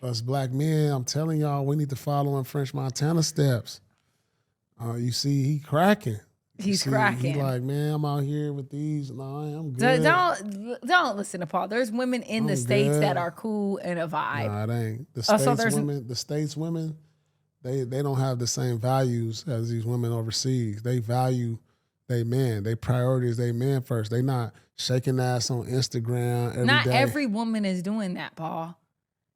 Us black men, I'm telling y'all, we need to follow in French Montana steps. You see, he cracking. He's cracking. He like, man, I'm out here with these. No, I'm good. Don't listen to Paul. There's women in the States that are cool and a vibe. Nah, it ain't. The States women, they don't have the same values as these women overseas. They value they men. They priorities they men first. They not shaking ass on Instagram every day. Not every woman is doing that, Paul.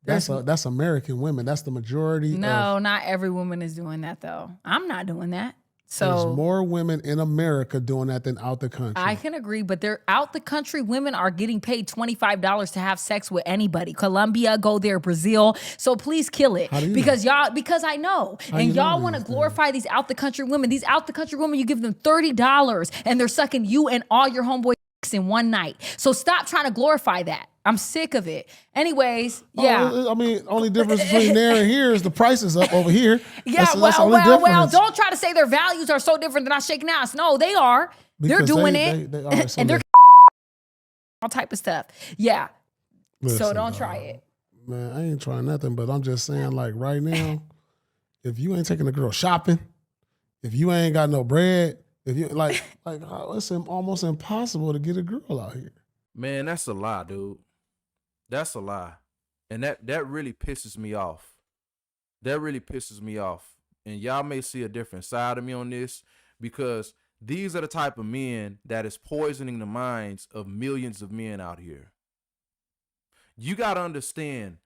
That's American women. That's the majority. No, not every woman is doing that though. I'm not doing that. So there's more women in America doing that than out the country. I can agree, but they're out the country. Women are getting paid $25 to have sex with anybody. Colombia, go there, Brazil. So please kill it. Because I know. And y'all want to glorify these out the country women. These out the country women, you give them $30 and they're sucking you and all your homeboys in one night. So stop trying to glorify that. I'm sick of it. Anyways, yeah. I mean, only difference between there and here is the price is up over here. Yeah, well, don't try to say their values are so different than I shaking ass. No, they are. They're doing it. They are, and they're all type of stuff. Yeah. Listen, so don't try it. Man, I ain't trying nothing, but I'm just saying, like, right now, if you ain't taking a girl shopping, if you ain't got no bread, if you it's almost impossible to get a girl out here. Man, that's a lie, dude. That's a lie. And that really pisses me off. That really pisses me off. And y'all may see a different side of me on this because these are the type of men that is poisoning the minds of millions of men out here. You got to understand,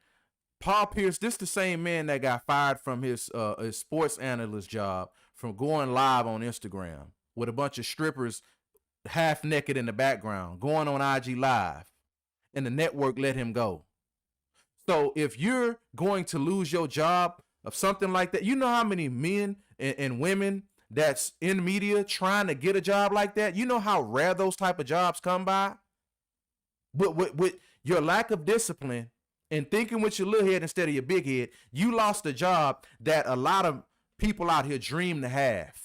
Paul Pierce, this the same man that got fired from his sports analyst job from going live on Instagram with a bunch of strippers half naked in the background, going on IG Live, and the network let him go. So if you're going to lose your job of something like that, you know how many men and women that's in media trying to get a job like that? You know how rare those type of jobs come by? But with your lack of discipline and thinking with your little head instead of your big head, you lost a job that a lot of people out here dream to have.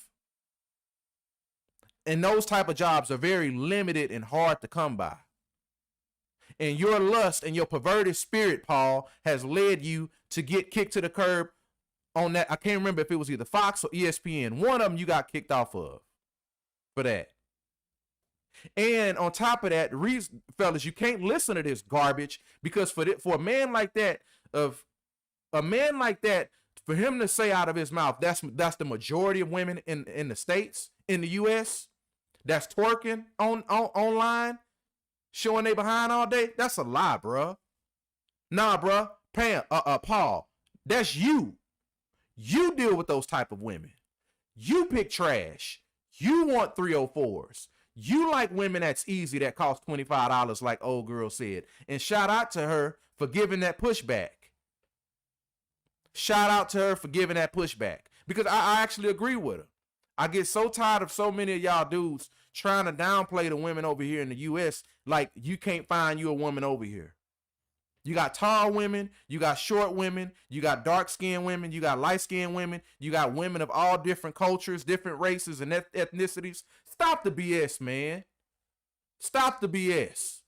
And those type of jobs are very limited and hard to come by. And your lust and your perverted spirit, Paul, has led you to get kicked to the curb on that. I can't remember if it was either Fox or ESPN. One of them you got kicked off of for that. And on top of that, fellas, you can't listen to this garbage because for a man like that, for him to say out of his mouth, that's the majority of women in the States, in the U.S., that's twerking online, showing they behind all day. That's a lie, bro. Nah, bro. Paul, that's you. You deal with those type of women. You pick trash. You want 304s. You like women that's easy that cost $25, like old girl said. And shout out to her for giving that pushback. Shout out to her for giving that pushback. Because I actually agree with her. I get so tired of so many of y'all dudes trying to downplay the women over here in the U.S. like you can't find you a woman over here. You got tall women, you got short women, you got dark-skinned women, you got light-skinned women, you got women of all different cultures, different races and ethnicities. Stop the BS, man. Stop the BS.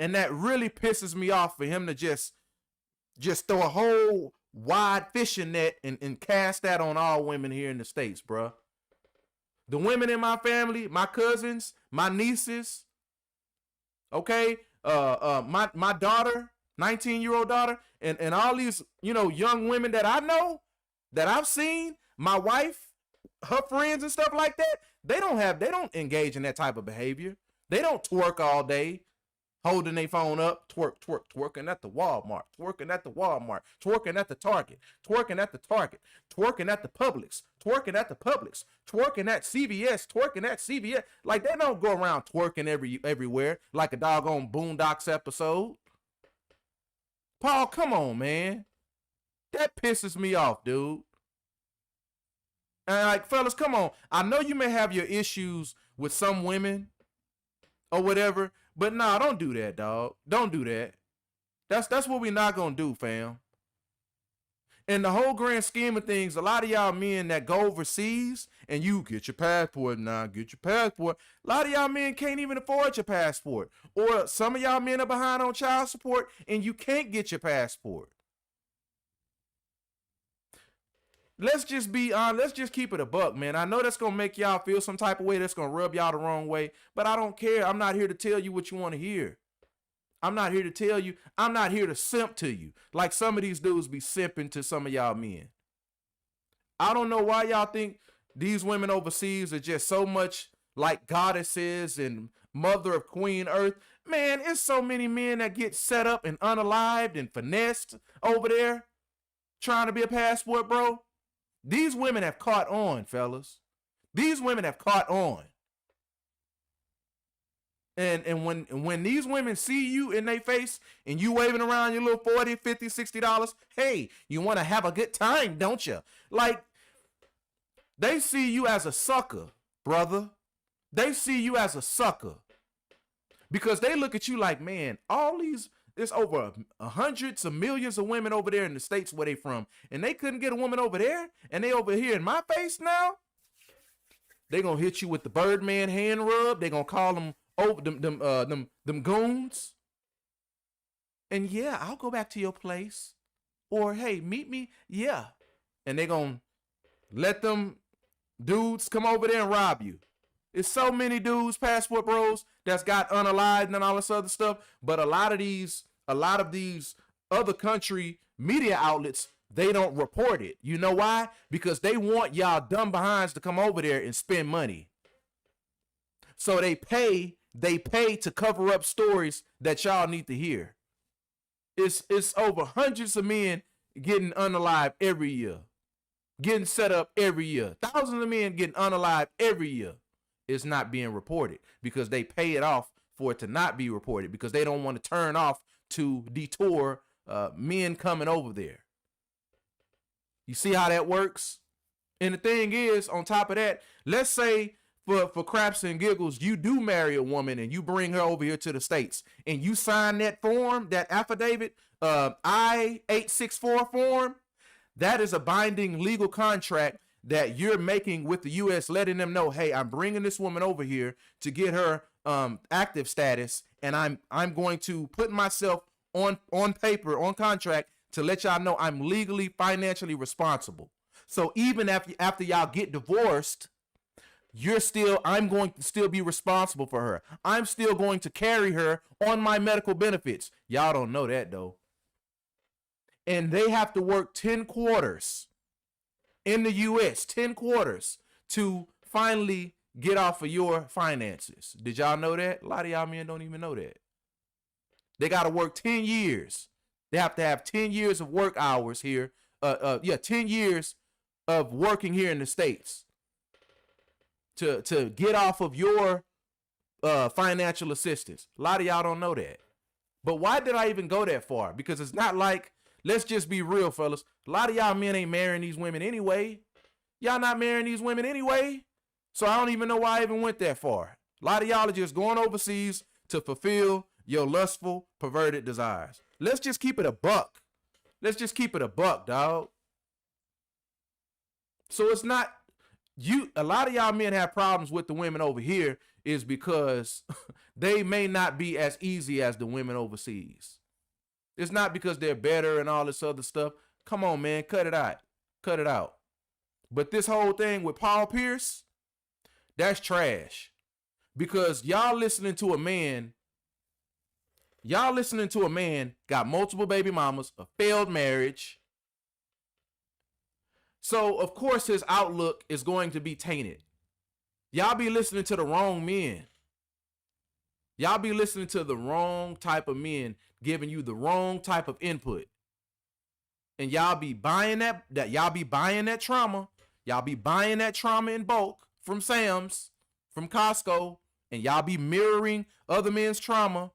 And that really pisses me off for him to just throw a whole wide fishing net and cast that on all women here in the States, bro. The women in my family, my cousins, my nieces, okay, my daughter, 19-year-old daughter, and all these, young women that I know, that I've seen, my wife, her friends and stuff like that, they don't engage in that type of behavior. They don't twerk all day, holding their phone up, twerking at the Walmart, twerking at the Walmart, twerking at the Target, twerking at the Target, twerking at the Publix, twerking at the Publix, twerking at CVS, twerking at CVS. Like, they don't go around twerking everywhere like a doggone Boondocks episode. Paul, come on, man. That pisses me off, dude. And like, fellas, come on. I know you may have your issues with some women or whatever, but nah, don't do that, dog. Don't do that. That's what we're not gonna do, fam. In the whole grand scheme of things, a lot of y'all men that go overseas and you get your passport now, get your passport. A lot of y'all men can't even afford your passport. Or some of y'all men are behind on child support and you can't get your passport. Let's just be on. Let's just keep it a buck, man. I know that's going to make y'all feel some type of way. That's going to rub y'all the wrong way. But I don't care. I'm not here to tell you what you want to hear. I'm not here to tell you. I'm not here to simp to you. Like some of these dudes be simping to some of y'all men. I don't know why y'all think these women overseas are just so much like goddesses and mother of Queen Earth. Man, it's so many men that get set up and unalived and finessed over there trying to be a passport bro. These women have caught on, fellas. These women have caught on. And when these women see you in their face and you waving around your little $40, $50, $60, hey, you want to have a good time, don't you? Like, they see you as a sucker, brother. They see you as a sucker. Because they look at you like, man, there's over hundreds of millions of women over there in the States where they from, and they couldn't get a woman over there, and they over here in my face now? They gonna hit you with the Birdman hand rub. They gonna call them over them goons. And yeah, I'll go back to your place. Or hey, meet me. Yeah. And they gonna let them dudes come over there and rob you. It's so many dudes, passport bros, that's got unalived and all this other stuff. But a lot of these other country media outlets, they don't report it. You know why? Because they want y'all dumb behinds to come over there and spend money. So they pay to cover up stories that y'all need to hear. It's over hundreds of men getting unalived every year. Getting set up every year. Thousands of men getting unalived every year. It's not being reported because they pay it off for it to not be reported because they don't want to turn off to detour men coming over there. You see how that works? And the thing is, on top of that, let's say for craps and giggles, you do marry a woman and you bring her over here to the States and you sign that form, that affidavit, I-864 form. That is a binding legal contract that you're making with the U.S., letting them know, hey, I'm bringing this woman over here to get her active status, and I'm going to put myself on paper, on contract, to let y'all know I'm legally, financially responsible. So even after y'all get divorced, I'm going to still be responsible for her. I'm still going to carry her on my medical benefits. Y'all don't know that though. And they have to work 10 quarters in the U.S., 10 quarters to finally get off of your finances. Did y'all know that? A lot of y'all men don't even know that. They got to work 10 years. They have to have 10 years of work hours here. 10 years of working here in the States to get off of your financial assistance. A lot of y'all don't know that. But why did I even go that far? Because it's not like, let's just be real, fellas. A lot of y'all men ain't marrying these women anyway. Y'all not marrying these women anyway. So I don't even know why I even went that far. A lot of y'all are just going overseas to fulfill your lustful, perverted desires. Let's just keep it a buck. Let's just keep it a buck, dog. So it's not a lot of y'all men have problems with the women over here is because they may not be as easy as the women overseas. It's not because they're better and all this other stuff. Come on, man, cut it out. Cut it out. But this whole thing with Paul Pierce, that's trash. Because y'all listening to a man got multiple baby mamas, a failed marriage. So, of course, his outlook is going to be tainted. Y'all be listening to the wrong men. Y'all be listening to the wrong type of men giving you the wrong type of input. And y'all be buying that trauma. Y'all be buying that trauma in bulk from Sam's, from Costco, and y'all be mirroring other men's trauma.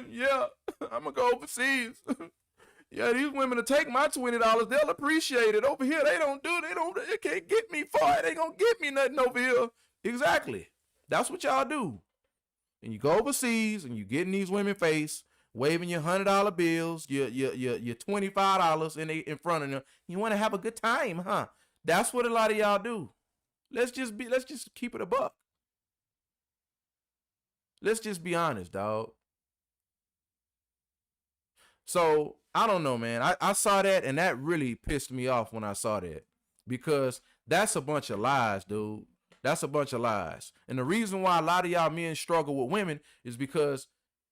Yeah, I'm gonna go overseas. Yeah, these women will take my $20. They'll appreciate it. Over here, they can't get me far. They ain't gonna get me nothing over here. Exactly. That's what y'all do. And you go overseas and you get in these women's face waving your $100 bills, your $25 in front of them. You want to have a good time, huh? That's what a lot of y'all do. Let's just keep it a buck. Let's just be honest, dog. So I don't know, man. I saw that, and that really pissed me off when I saw that, because that's a bunch of lies, dude. That's a bunch of lies. And the reason why a lot of y'all men struggle with women is because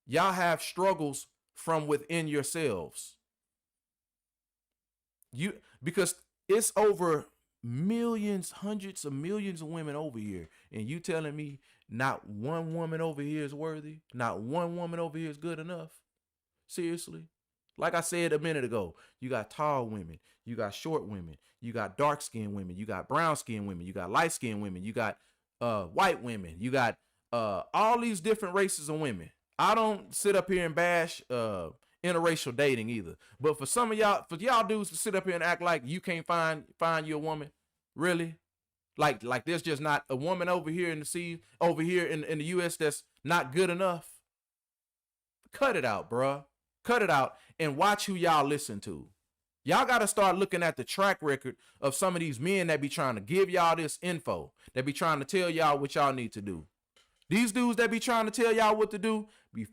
y'all struggles from within yourselves. Because it's over millions, hundreds of millions of women over here, and you telling me not one woman over here is worthy? Not one woman over here is good enough? Seriously? Like I said a minute ago, you got tall women, you got short women, you got dark-skinned women, you got brown-skinned women, you got light-skinned women, you got white women, you got all these different races of women. I don't sit up here and bash interracial dating either. But for some of y'all, for y'all dudes to sit up here and act like you can't find you a woman, really? Like there's just not a woman over here in the US that's not good enough. Cut it out, bruh. Cut it out and watch who y'all listen to. Y'all got to start looking at the track record of some of these men that be trying to give y'all this info, that be trying to tell y'all what y'all need to do. These dudes that be trying to tell y'all what to do be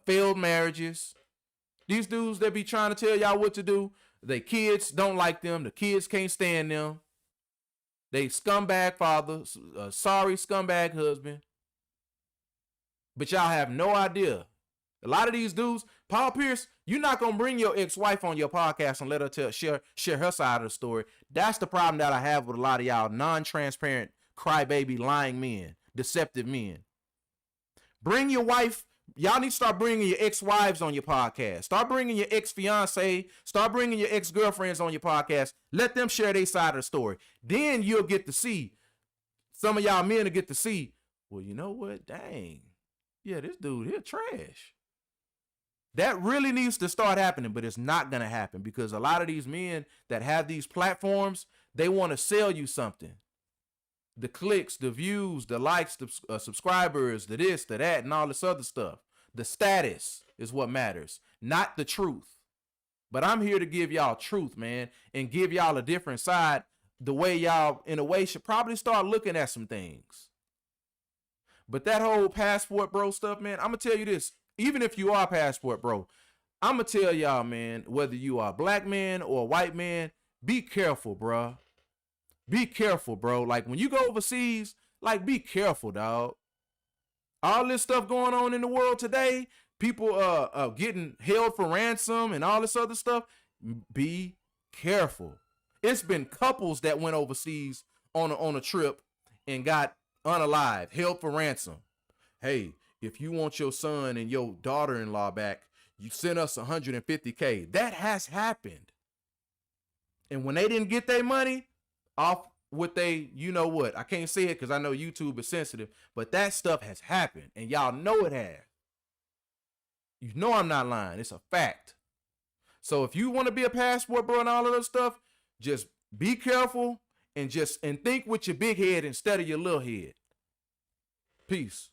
failed marriages. These dudes that be trying to tell y'all what to do, their kids don't like them. The kids can't stand them. They scumbag father, sorry scumbag husband. But y'all have no idea. A lot of these dudes, Paul Pierce, you're not going to bring your ex-wife on your podcast and let her share her side of the story. That's the problem that I have with a lot of y'all non-transparent, crybaby, lying men, deceptive men. Bring your wife. Y'all need to start bringing your ex-wives on your podcast. Start bringing your ex-fiance. Start bringing your ex-girlfriends on your podcast. Let them share their side of the story. Then you'll get to see, some of y'all men will get to see, well, you know what? Dang. Yeah, this dude here trash. That really needs to start happening, but it's not going to happen because a lot of these men that have these platforms, they want to sell you something. The clicks, the views, the likes, the subscribers, the this, the that, and all this other stuff. The status is what matters, not the truth. But I'm here to give y'all truth, man, and give y'all a different side, the way y'all, in a way, should probably start looking at some things. But that whole passport bro stuff, man, I'm going to tell you this. Even if you are passport bro, I'm going to tell y'all, man, whether you are a black man or a white man, be careful, bro. Be careful, bro. Like, when you go overseas, like, be careful, dog. All this stuff going on in the world today, people getting held for ransom and all this other stuff, be careful. It's been couples that went overseas on a trip and got unalived, held for ransom. Hey, if you want your son and your daughter-in-law back, you send us $150K. That has happened. And when they didn't get their money off what they, you know what, I can't say it because I know YouTube is sensitive, but that stuff has happened, and y'all know it has. You know I'm not lying. It's a fact. So if you want to be a passport bro and all of that stuff, just be careful and think with your big head instead of your little head. Peace.